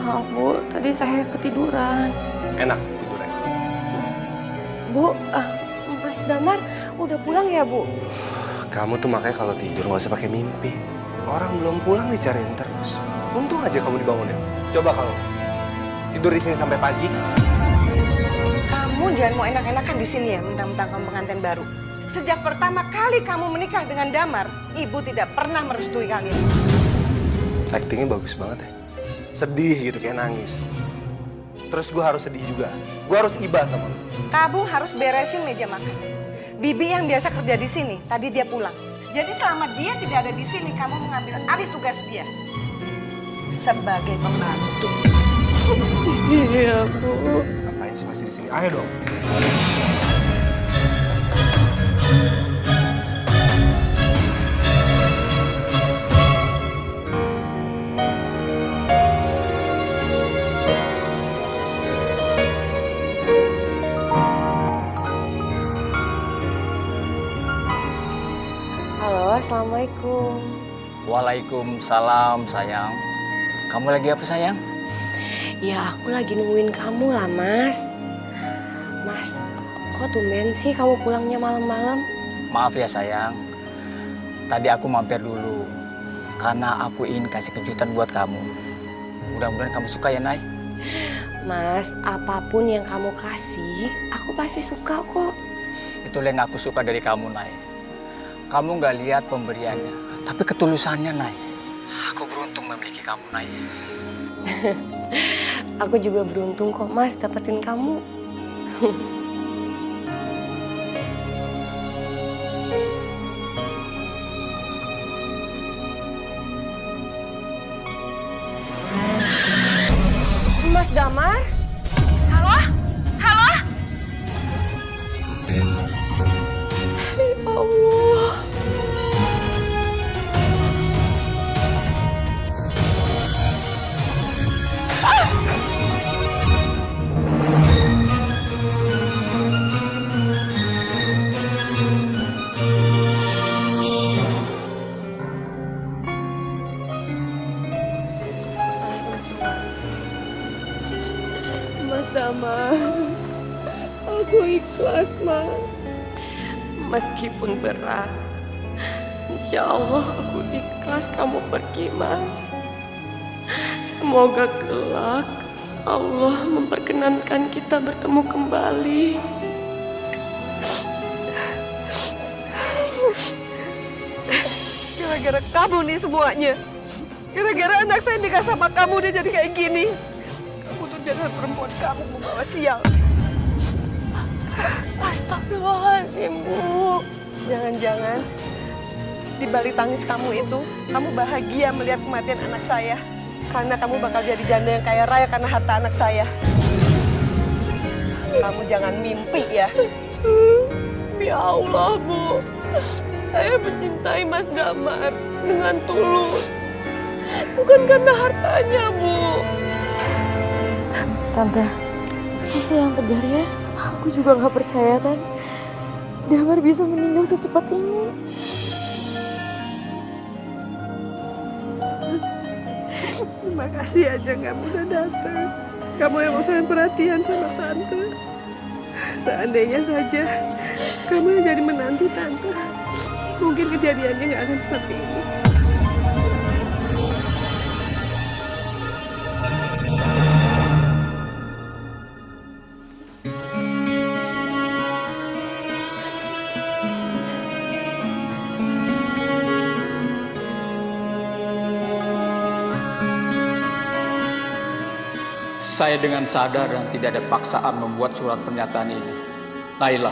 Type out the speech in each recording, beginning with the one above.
Maaf Bu, tadi saya ketiduran. Enak tidurnya. Bu, Mas Damar udah pulang ya Bu? Kamu tuh makanya kalau tidur nggak usah pakai mimpi. Orang belum pulang dicariin terus. Untung aja kamu dibangunin. Coba kalau tidur di sini sampai pagi. Kamu jangan mau enak-enakan di sini ya, mentang-mentang kamu pengantin baru. Sejak pertama kali kamu menikah dengan Damar, ibu tidak pernah merestui kalian. Aktingnya bagus banget ya. Sedih gitu kayak nangis. Terus gue harus sedih juga. Gue harus iba sama lu. Kamu harus beresin meja makan. Bibi yang biasa kerja di sini, tadi dia pulang. Jadi selama dia tidak ada di sini, kamu mengambil alih tugas dia sebagai pembantu. Iya Bu. Ngapain sih masih di sini? Ayo dong. Halo, Assalamualaikum. Waalaikumsalam sayang. Kamu lagi apa sayang? Ya aku lagi nungguin kamu lah Mas. Mas, kok tumben sih kamu pulangnya malam-malam? Maaf ya sayang. Tadi aku mampir dulu. Karena aku ingin kasih kejutan buat kamu. Mudah-mudahan kamu suka ya Nay. Mas, apapun yang kamu kasih, aku pasti suka kok. Itulah yang aku suka dari kamu Nay. Kamu gak lihat pemberiannya, tapi ketulusannya Nay. Aku beruntung memiliki kamu Nay. Aku juga beruntung kok Mas dapetin kamu. Mas Damar? Halo? Halo? Ya Allah. Mas Damar, aku ikhlas Mas. Meskipun berat, insya Allah aku ikhlas kamu pergi Mas. Semoga kelak Allah memperkenankan kita bertemu kembali. Gara-gara kamu nih semuanya. Gara-gara anak saya nikah sama kamu dia jadi kayak gini. Kamu tuh jangan perempuan kamu membawa sial. Astagfirullahaladzim Bu. Jangan-jangan Di balik tangis kamu itu, kamu bahagia melihat kematian anak saya. Karena kamu bakal jadi janda yang kaya raya karena harta anak saya. Kamu jangan mimpi ya. Ya Allah Bu, saya mencintai Mas Damar dengan tulus. Bukan karena hartanya Bu. Tante, itu yang tegar ya. Aku juga gak percaya kan Damar bisa meninggal secepat ini. Terima kasih aja kamu udah datang. Kamu emang sangat perhatian sama Tante. Seandainya saja kamu yang jadi menantu Tante, mungkin kejadiannya nggak akan seperti ini. Saya dengan sadar dan tidak ada paksaan membuat surat pernyataan ini. Naila,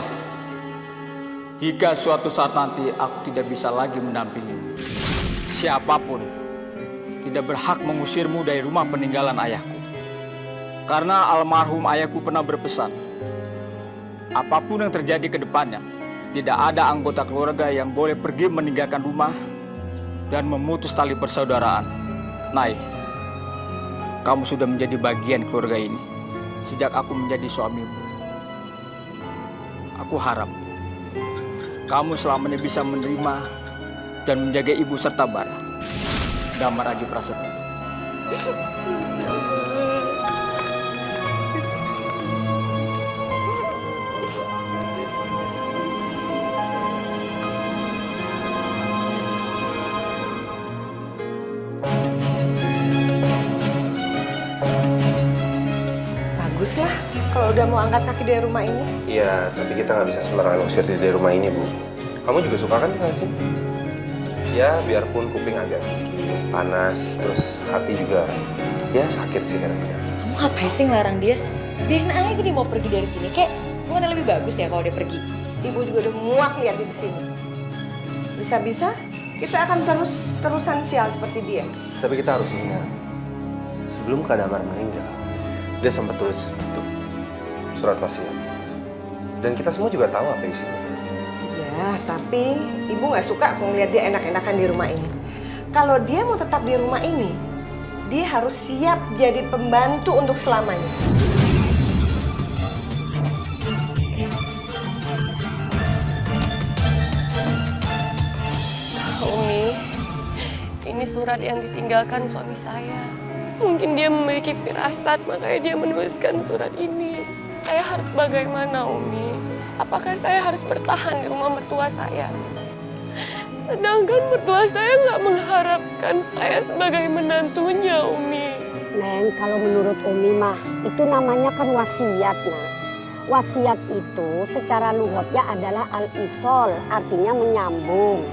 jika suatu saat nanti aku tidak bisa lagi mendampingimu, siapapun tidak berhak mengusirmu dari rumah peninggalan ayahku. Karena almarhum ayahku pernah berpesan, apapun yang terjadi ke depannya, tidak ada anggota keluarga yang boleh pergi meninggalkan rumah dan memutus tali persaudaraan. Nay, kamu sudah menjadi bagian keluarga ini sejak aku menjadi suamimu. Aku harap kamu selamanya bisa menerima dan menjaga ibu serta Bara. Damar Aju Prasetya. bagus lah kalau udah mau angkat kaki dari rumah ini. Iya, tapi kita nggak bisa sembarangan usir dia dari rumah ini, Bu. Kamu juga suka kan tinggal sini? Ya, biarpun kuping agak sedikit panas, terus hati juga ya sakit sih kadang-kadang. Kamu ngapain sih ngelarang dia? Biarin aja dia mau pergi dari sini. Kayak bukannya lebih bagus ya kalau dia pergi? Ibu juga udah muak lihat dia di sini. Bisa-bisa kita akan terusan sial seperti dia. Tapi kita harus ingat, sebelum Kak Damar meninggal, dia sempat tulis itu surat wasiat. Dan kita semua juga tahu apa isinya. Ya, tapi ibu nggak suka aku ngeliat dia enak-enakan di rumah ini. Kalau dia mau tetap di rumah ini, dia harus siap jadi pembantu untuk selamanya. Umi, ini surat yang ditinggalkan suami saya. Mungkin dia memiliki firasat, makanya dia menuliskan surat ini. Saya harus bagaimana, Umi? Apakah saya harus bertahan di rumah mertua saya? Sedangkan mertua saya nggak mengharapkan saya sebagai menantunya, Umi. Neng, kalau menurut Umi mah, itu namanya kan wasiat, nah. Wasiat itu secara lughatnya adalah al-isol, artinya menyambung.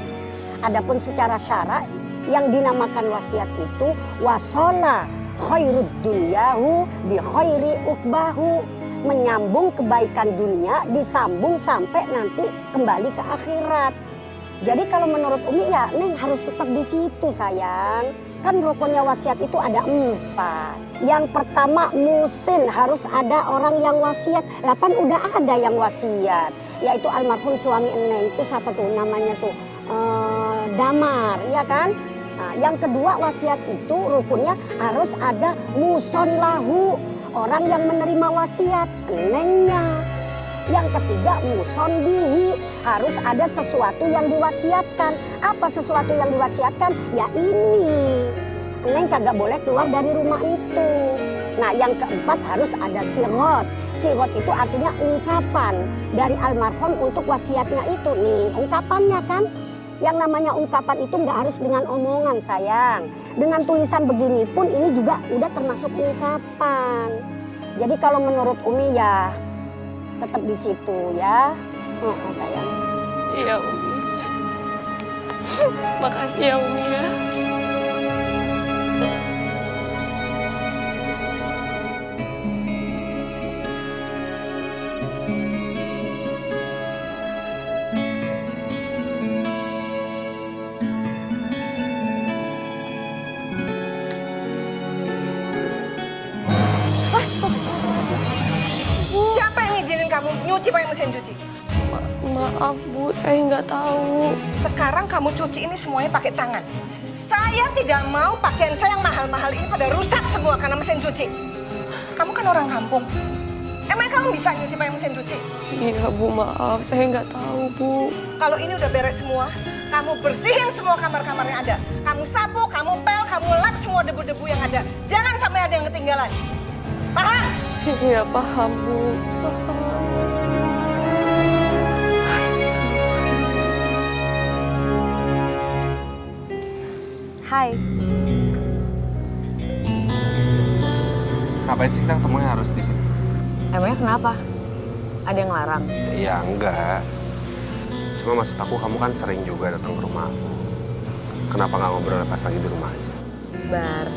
Adapun secara syara, yang dinamakan wasiat itu wasola khairud dunyahu bi khairi ukbahu. Menyambung kebaikan dunia, disambung sampai nanti kembali ke akhirat. Jadi kalau menurut Umi ya Neng harus tetap di situ sayang. Kan rukunnya wasiat itu ada 4. Yang pertama musin, harus ada orang yang wasiat. Kan udah ada yang wasiat, yaitu almarhum suami Neng itu siapa tuh namanya tuh Damar, ya kan? Nah, yang kedua wasiat itu rukunnya harus ada muson lahu, orang yang menerima wasiat, Nengnya. Yang ketiga muson bihi, harus ada sesuatu yang diwasiatkan. Apa sesuatu yang diwasiatkan? Ya ini, Neng kagak boleh keluar dari rumah itu. Nah yang keempat harus ada sigot. Sigot itu artinya ungkapan dari almarhum untuk wasiatnya itu. Nih ungkapannya kan. Yang namanya ungkapan itu nggak harus dengan omongan sayang. Dengan tulisan begini pun ini juga udah termasuk ungkapan. Jadi kalau menurut Umi ya tetap di situ ya, sayang. Iya, Umi. Makasih ya, Umi ya. Siapa yang ngizinin kamu nyuci pakai mesin cuci? Maaf, Bu, saya nggak tahu. Sekarang kamu cuci ini semuanya pakai tangan. Saya tidak mau pakaian saya yang mahal-mahal ini pada rusak semua karena mesin cuci. Kamu kan orang kampung. Emang kamu bisa nyuci pakai mesin cuci? Iya, Bu, maaf. Saya nggak tahu, Bu. Kalau ini udah beres semua, kamu bersihin semua kamar-kamar yang ada. Kamu sapu, kamu pel, kamu lap semua debu-debu yang ada. Jangan sampai ada yang ketinggalan. Paham? Iya, paham, Bu. Paham. Hai. Ngapain sih kita ketemunya harus di sini? Emangnya kenapa? Ada yang larang? Ya enggak. Cuma maksud aku kamu kan sering juga datang ke rumah aku. Kenapa nggak ngobrol pas lagi di rumah aja? Bar,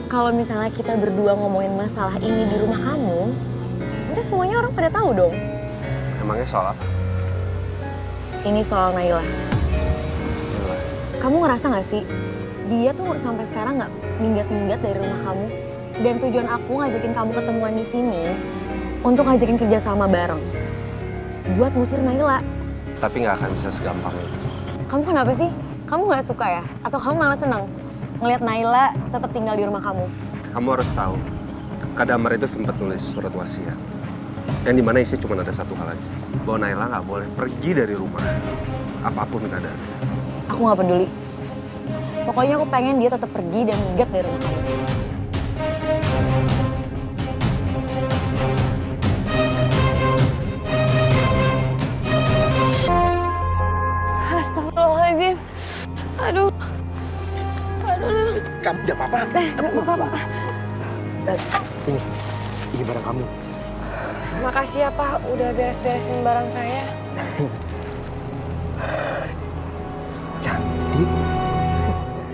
kalau misalnya kita berdua ngomongin masalah ini di rumah kamu, nanti semuanya orang pada tahu dong. Emangnya soal apa? Ini soal Naila. Gila. Kamu ngerasa gak sih, dia tuh sampai sekarang gak minggat-minggat dari rumah kamu. Dan tujuan aku ngajakin kamu ketemuan di sini untuk ngajakin kerja sama bareng. Buat ngusir Naila. Tapi nggak akan bisa segampang itu. Kamu kenapa sih? Kamu gak suka ya? Atau kamu malah seneng ngelihat Naila tetap tinggal di rumah kamu? Kamu harus tahu, Kak Damar itu sempat nulis surat wasiat. Yang dimana isi cuma ada satu hal aja. Bahwa Naila nggak boleh pergi dari rumah. Apapun keadaannya. Aku gak peduli. Pokoknya aku pengen dia tetap pergi dan minggat dari rumah kamu. Astagfirullahaladzim. Aduh. Aduh. Kamu tidak apa-apa. Nggak apa-apa. Ini, Ini barang kamu. Makasih ya Pak, udah beres-beresin barang saya. Cantik.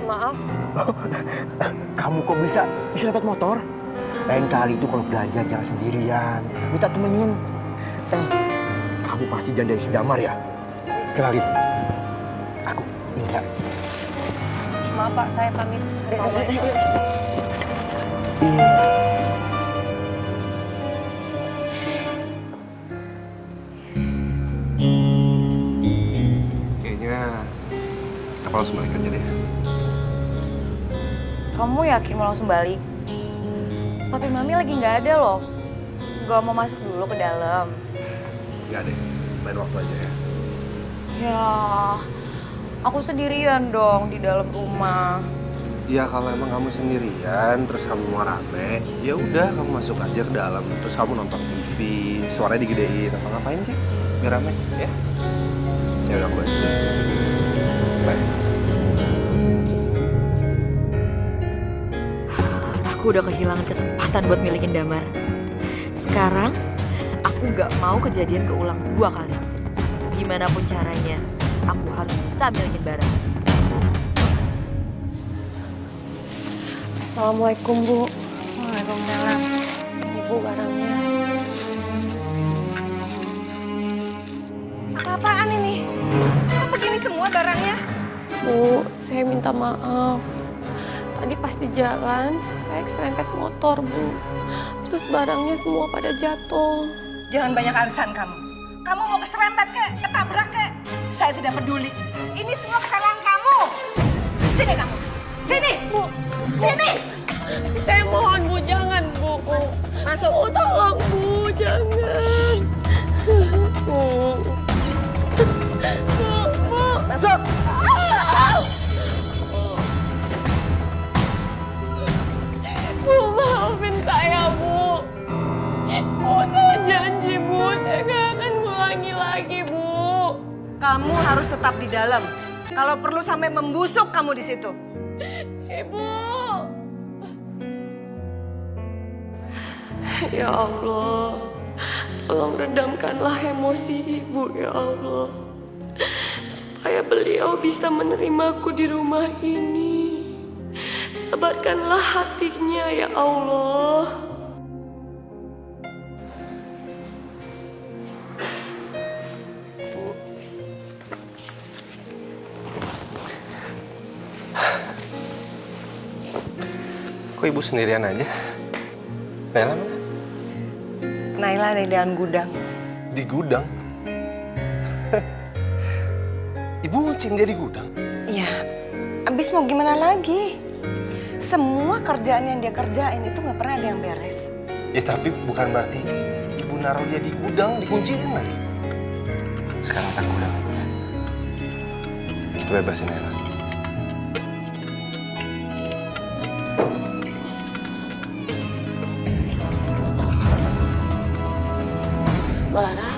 Maaf, Kamu kok bisa dapat motor? Lain kali itu kalau belanja jangan sendirian. Minta temenin. Kamu pasti janda si Damar ya? Kenalin. Aku Indra. maaf Pak, saya pamit. Assalamualaikum. Kayaknya aku langsung balik aja deh. Kamu yakin mau langsung balik? Papi Mami lagi nggak ada loh. Gak mau masuk dulu ke dalam. Nggak deh, lain waktu aja ya. Ya, aku sendirian dong di dalam rumah. Ya kalau emang kamu sendirian, terus kamu mau rame, ya udah kamu masuk aja ke dalam, terus kamu nonton TV, suaranya digedein atau ngapain sih? Biar rame, ya? Ya udah aku balik. Bye. Aku udah kehilangan kesempatan buat milikin Damar. Sekarang, aku gak mau kejadian keulang 2 kali. Gimana pun caranya, aku harus bisa milikin barang. Assalamualaikum Bu. Waalaikumsalam. Ibu barangnya. Apa-apaan ini? Kok begini semua barangnya? Bu, saya minta maaf. Tadi pas di jalan, saya keserempet motor, Bu. Terus barangnya semua pada jatuh. Jangan banyak alasan kamu. Kamu mau keserempet kek, ketabrak kek. Saya tidak peduli. Ini semua kesalahan kamu. Sini kamu. Sini. Bu, Sini. saya mohon Bu, jangan Bu. Masuk. Oh, tolong Bu, jangan. Bu. Bu. Masuk. Bu, maafin saya, Bu. Bu, saya janji, Bu. Saya nggak akan ngulangi lagi, Bu. Kamu harus tetap di dalam. Kalau perlu sampai membusuk kamu di situ. Ibu. Ya Allah, tolong redamkanlah emosi Ibu, ya Allah. Supaya beliau bisa menerimaku di rumah ini. Sabarkanlah hatinya, ya Allah. Kok ibu sendirian aja? Nailah mana? Naila ada di dalam gudang. Di gudang? Ibu nguncing dia di gudang? Ya, abis mau gimana lagi? Semua kerjaan yang dia kerjain itu nggak pernah ada yang beres. Ya tapi bukan berarti ibu naruh dia di gudang, dikunciin lagi. Sekarang tak gudang ibu ya. Kita bebasin Nailah. Bara,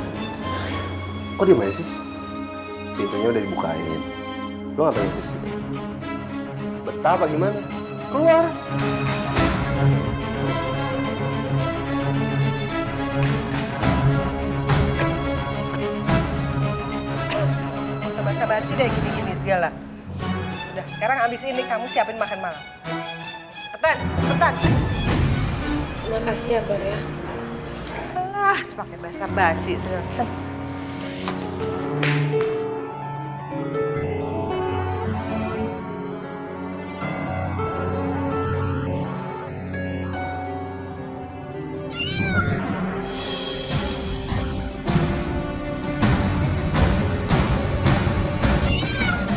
Kok diem aja sih? Pintunya udah dibukain. Lo ngapain di situ? Betah apa gimana? Keluar! Gak usah basa-basi deh gini-gini segala. Udah, sekarang abis ini kamu siapin makan malam. Cepetan, cepetan. makasih ya Bar ya. Alah, pakai basa-basi segala.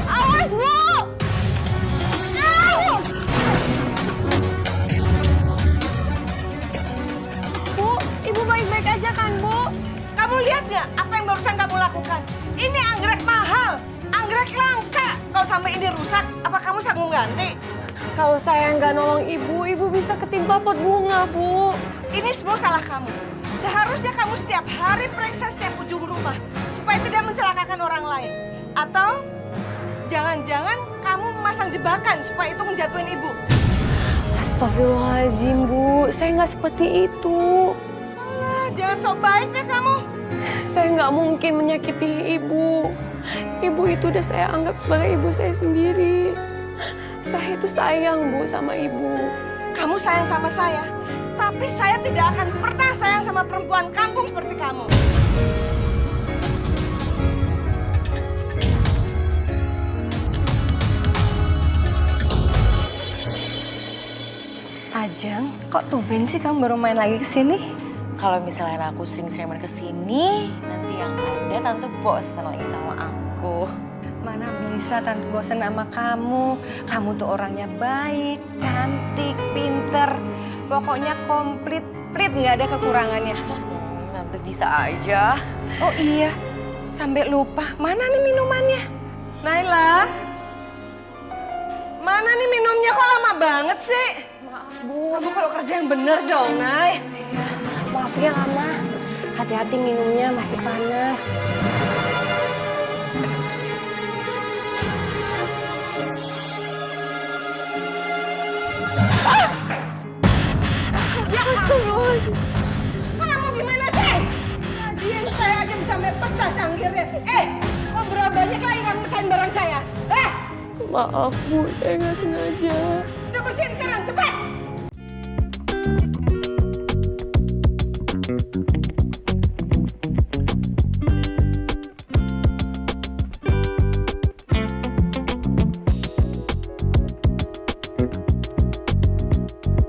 Awas, Bu! Bu, Ibu baik-baik aja kan, Bu? Kamu lihat nggak apa yang barusan kamu lakukan? Ini anggrek mahal, anggrek langka. Kalau sampai ini rusak, apa kamu sanggup ganti? Kalau saya nggak nolong Ibu, Ibu bisa ketimpa pot bunga, Bu. Ini semua salah kamu. Seharusnya kamu setiap hari periksa setiap ujung rumah supaya tidak mencelakakan orang lain. Atau jangan-jangan kamu memasang jebakan supaya itu menjatuhin ibu. Astagfirullahaladzim, Bu. Saya nggak seperti itu. anak sok baik ya kamu? Saya nggak mungkin menyakiti ibu. Ibu itu udah saya anggap sebagai ibu saya sendiri. Saya itu sayang, Bu, sama ibu. Kamu sayang sama saya, tapi saya tidak akan pernah sayang sama perempuan kampung seperti kamu. Ajeng, kok tumben sih kamu baru main lagi ke sini? Kalau misalnya aku sering-sering main kesini, nanti yang ada tante bosan lagi sama aku. Mana bisa tante bosan sama kamu. Kamu tuh orangnya baik, cantik, pinter. Pokoknya komplit, nggak ada kekurangannya. Tante bisa aja. Oh iya, sampai lupa. Mana nih minumannya? Naila? Mana nih minumnya? Kok lama banget sih? Maaf, Bu. Kamu kalau kerja yang bener dong, Nay. Maaf ya lama. Hati-hati minumnya masih panas. Astagfirullahaladzim. Kamu gimana sih? Kajian saya aja bisa sampai pecah cangkirnya. Kok berapa banyak lagi kamu pecahin barang saya? Maaf, Bu, saya nggak sengaja. Udah bersihin